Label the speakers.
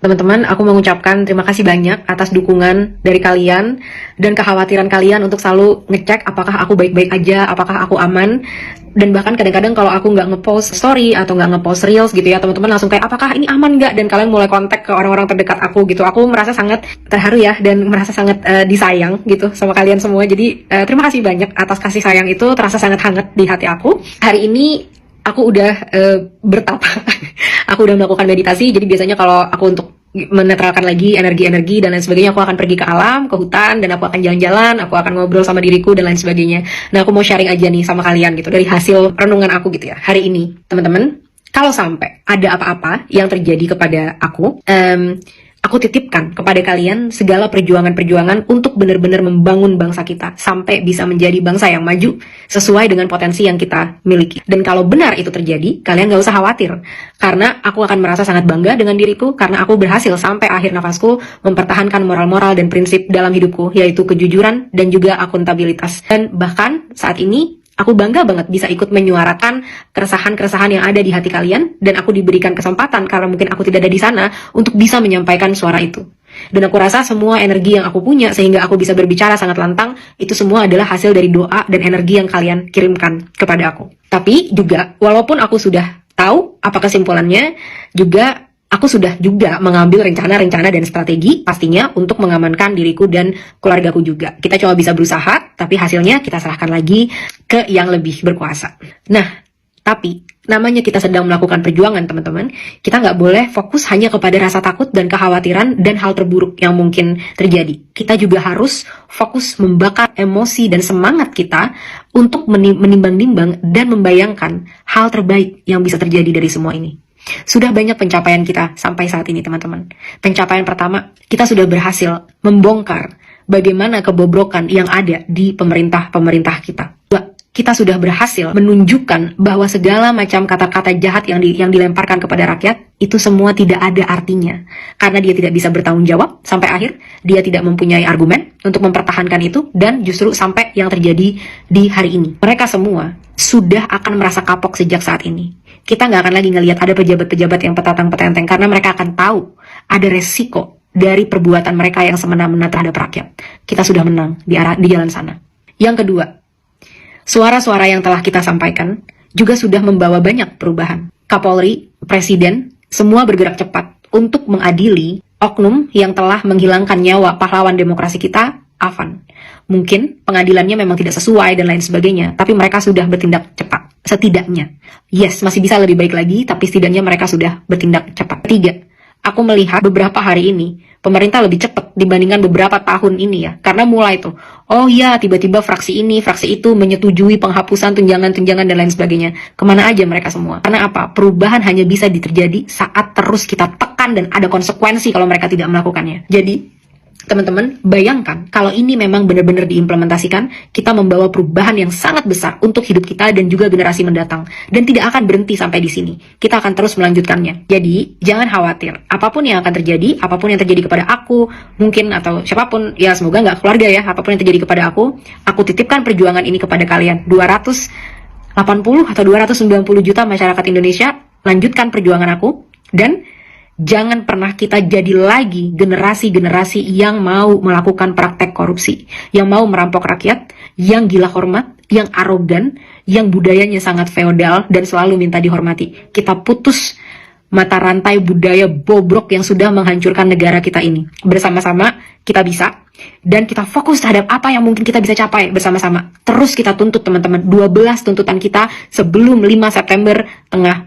Speaker 1: Teman-teman, aku mengucapkan terima kasih banyak atas dukungan dari kalian dan kekhawatiran kalian untuk selalu ngecek apakah aku baik-baik aja, apakah aku aman. Dan bahkan kadang-kadang kalau aku nggak ngepost story atau nggak ngepost reels gitu ya, teman-teman langsung kayak apakah ini aman nggak? Dan kalian mulai kontak ke orang-orang terdekat aku gitu. Aku merasa sangat terharu ya dan merasa sangat disayang gitu sama kalian semua. Jadi terima kasih banyak atas kasih sayang itu, terasa sangat hangat di hati aku. Hari ini aku udah bertapa. Aku udah melakukan meditasi. Jadi biasanya kalau aku untuk menetralkan lagi energi-energi dan lain sebagainya, aku akan pergi ke alam, ke hutan, dan aku akan jalan-jalan, aku akan ngobrol sama diriku dan lain sebagainya. Nah, aku mau sharing aja nih sama kalian gitu dari hasil renungan aku gitu ya hari ini, teman-teman. Kalau sampai ada apa-apa yang terjadi kepada aku titipkan kepada kalian segala perjuangan-perjuangan untuk benar-benar membangun bangsa kita sampai bisa menjadi bangsa yang maju sesuai dengan potensi yang kita miliki. Dan kalau benar itu terjadi, kalian gak usah khawatir. Karena aku akan merasa sangat bangga dengan diriku karena aku berhasil sampai akhir nafasku mempertahankan moral-moral dan prinsip dalam hidupku, yaitu kejujuran dan juga akuntabilitas. Dan bahkan saat ini, aku bangga banget bisa ikut menyuarakan keresahan-keresahan yang ada di hati kalian, dan aku diberikan kesempatan karena mungkin aku tidak ada di sana untuk bisa menyampaikan suara itu. Dan aku rasa semua energi yang aku punya sehingga aku bisa berbicara sangat lantang, itu semua adalah hasil dari doa dan energi yang kalian kirimkan kepada aku. Tapi juga, walaupun aku sudah tahu apa kesimpulannya, juga aku sudah juga mengambil rencana-rencana dan strategi pastinya untuk mengamankan diriku dan keluargaku juga. Kita cuma bisa berusaha, tapi hasilnya kita serahkan lagi ke yang lebih berkuasa. Nah, tapi namanya kita sedang melakukan perjuangan, teman-teman. Kita nggak boleh fokus hanya kepada rasa takut dan kekhawatiran dan hal terburuk yang mungkin terjadi. Kita juga harus fokus membakar emosi dan semangat kita untuk menimbang-nimbang dan membayangkan hal terbaik yang bisa terjadi dari semua ini. Sudah banyak pencapaian kita sampai saat ini, teman-teman. Pencapaian pertama, kita sudah berhasil membongkar bagaimana kebobrokan yang ada di pemerintah kita. Kita sudah berhasil menunjukkan bahwa segala macam kata-kata jahat yang dilemparkan kepada rakyat, itu semua tidak ada artinya. Karena dia tidak bisa bertanggung jawab sampai akhir, dia tidak mempunyai argumen untuk mempertahankan itu, dan justru sampai yang terjadi di hari ini. Mereka semua sudah akan merasa kapok sejak saat ini. Kita nggak akan lagi ngelihat ada pejabat-pejabat yang petatang-petenteng, karena mereka akan tahu ada resiko dari perbuatan mereka yang semena-mena terhadap rakyat. Kita sudah menang di jalan sana. Yang kedua, suara-suara yang telah kita sampaikan juga sudah membawa banyak perubahan. Kapolri, Presiden, semua bergerak cepat untuk mengadili oknum yang telah menghilangkan nyawa pahlawan demokrasi kita, Afan. Mungkin pengadilannya memang tidak sesuai dan lain sebagainya, tapi mereka sudah bertindak cepat. Setidaknya. Yes, masih bisa lebih baik lagi, tapi setidaknya mereka sudah bertindak cepat. Ketiga, aku melihat beberapa hari ini, pemerintah lebih cepat dibandingkan beberapa tahun ini ya. Karena mulai tuh, oh ya tiba-tiba fraksi ini, fraksi itu menyetujui penghapusan tunjangan-tunjangan dan lain sebagainya. Kemana aja mereka semua? Karena apa? Perubahan hanya bisa terjadi saat terus kita tekan dan ada konsekuensi kalau mereka tidak melakukannya. Jadi, teman-teman, bayangkan kalau ini memang benar-benar diimplementasikan, kita membawa perubahan yang sangat besar untuk hidup kita dan juga generasi mendatang. Dan tidak akan berhenti sampai di sini. Kita akan terus melanjutkannya. Jadi, jangan khawatir. Apapun yang akan terjadi, apapun yang terjadi kepada aku, mungkin atau siapapun, ya semoga nggak keluarga ya, apapun yang terjadi kepada aku titipkan perjuangan ini kepada kalian. 280 atau 290 juta masyarakat Indonesia, lanjutkan perjuangan aku, dan jangan pernah kita jadi lagi generasi-generasi yang mau melakukan praktek korupsi, yang mau merampok rakyat, yang gila hormat, yang arogan, yang budayanya sangat feodal dan selalu minta dihormati. Kita putus mata rantai budaya bobrok yang sudah menghancurkan negara kita ini. Bersama-sama kita bisa, dan kita fokus terhadap apa yang mungkin kita bisa capai bersama-sama. Terus kita tuntut, teman-teman, 12 tuntutan kita sebelum 5 September tengah